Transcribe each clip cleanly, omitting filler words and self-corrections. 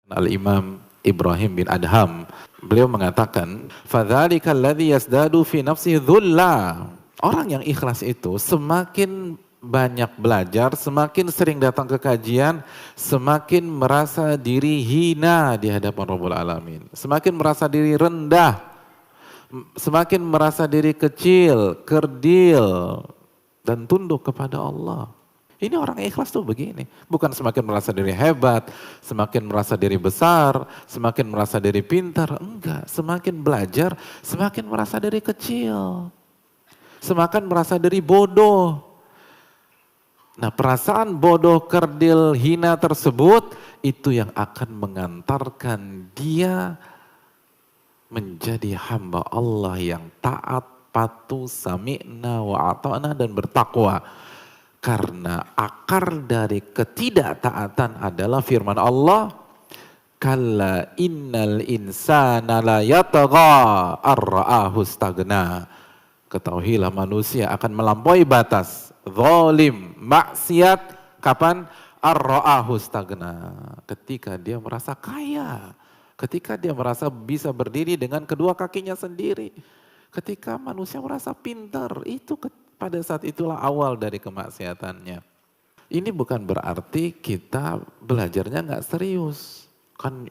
Al-Imam Ibrahim bin Adham, beliau mengatakan, "Fadzalika alladzi yasdadu fi nafsihi dhulla." Orang yang ikhlas itu semakin banyak belajar, semakin sering datang ke kajian, semakin merasa diri hina di hadapan Rabbul Alamin. Semakin merasa diri rendah, semakin merasa diri kecil, kerdil, dan tunduk kepada Allah. Ini orang ikhlas tuh begini, bukan semakin merasa diri hebat, semakin merasa diri besar, semakin merasa diri pintar, enggak. Semakin belajar, semakin merasa diri kecil, semakin merasa diri bodoh. Nah, perasaan bodoh, kerdil, hina tersebut, itu yang akan mengantarkan dia menjadi hamba Allah yang taat, patuh, sami'na wa ata'na dan bertakwa. Karena akar dari ketidaktaatan adalah firman Allah, kalla innal insana la yatagha ar-ra'ahu stagna. Ketahuilah manusia akan melampaui batas, zalim, maksiat, kapan? Ar-ra'ahu stagna. Ketika dia merasa kaya, ketika dia merasa bisa berdiri dengan kedua kakinya sendiri, ketika manusia merasa pintar, itu pada saat itulah awal dari kemaksiatannya. Ini bukan berarti kita belajarnya nggak serius. Kan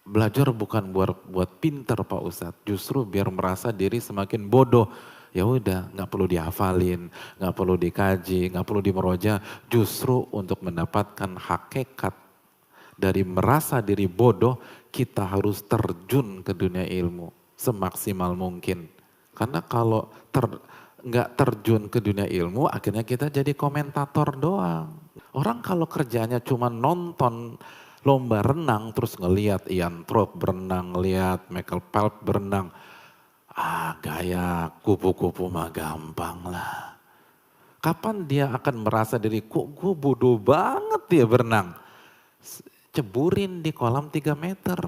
belajar bukan buat pinter Pak Ustadz, justru biar merasa diri semakin bodoh. Ya udah, nggak perlu dihafalin, nggak perlu dikaji, nggak perlu dimeroja, justru untuk mendapatkan hakikat dari merasa diri bodoh, kita harus terjun ke dunia ilmu semaksimal mungkin. Karena kalau nggak terjun ke dunia ilmu, akhirnya kita jadi komentator doang. Orang kalau kerjanya cuma nonton lomba renang, terus ngeliat Ian Thorpe berenang, ngeliat Michael Phelps berenang, gaya kupu-kupu mah gampang lah. Kapan dia akan merasa diri, kok gue bodoh banget dia berenang. Ceburin di kolam 3 meter,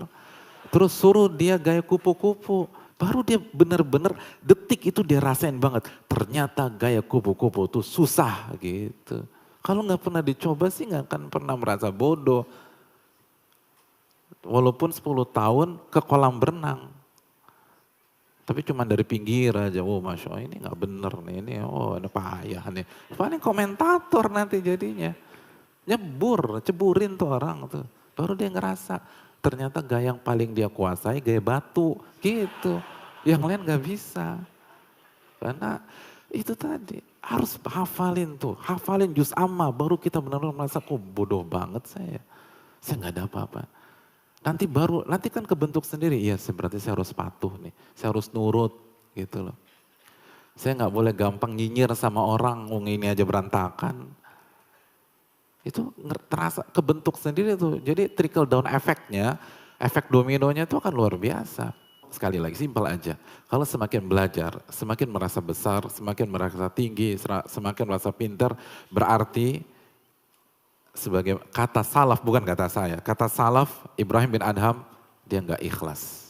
terus suruh dia gaya kupu-kupu. Baru dia benar-benar detik itu dia rasain banget. Ternyata gaya kupu-kupu itu susah gitu. Kalau nggak pernah dicoba sih nggak akan pernah merasa bodoh. Walaupun 10 tahun ke kolam berenang. Tapi cuma dari pinggir aja. Oh Masya Allah ini nggak bener nih. Ini ada payah nih. Paling komentator nanti jadinya. Nyebur, ceburin tuh orang tuh. Baru dia ngerasa. Ternyata gaya yang paling dia kuasai gaya batu gitu. Yang lain gak bisa. Karena itu tadi harus hafalin tuh. Hafalin juz amma baru kita benar-benar merasa kok bodoh banget saya. Saya gak ada apa-apa. Nanti kan kebentuk sendiri. Iya berarti saya harus patuh nih. Saya harus nurut gitu loh. Saya gak boleh gampang nyinyir sama orang. Ini aja berantakan. Itu terasa kebentuk sendiri tuh. Jadi trickle down efeknya, efek dominonya itu akan luar biasa. Sekali lagi simpel aja. Kalau semakin belajar, semakin merasa besar, semakin merasa tinggi, semakin merasa pintar, berarti sebagai kata salaf, bukan kata saya. Kata salaf Ibrahim bin Adham, dia nggak ikhlas.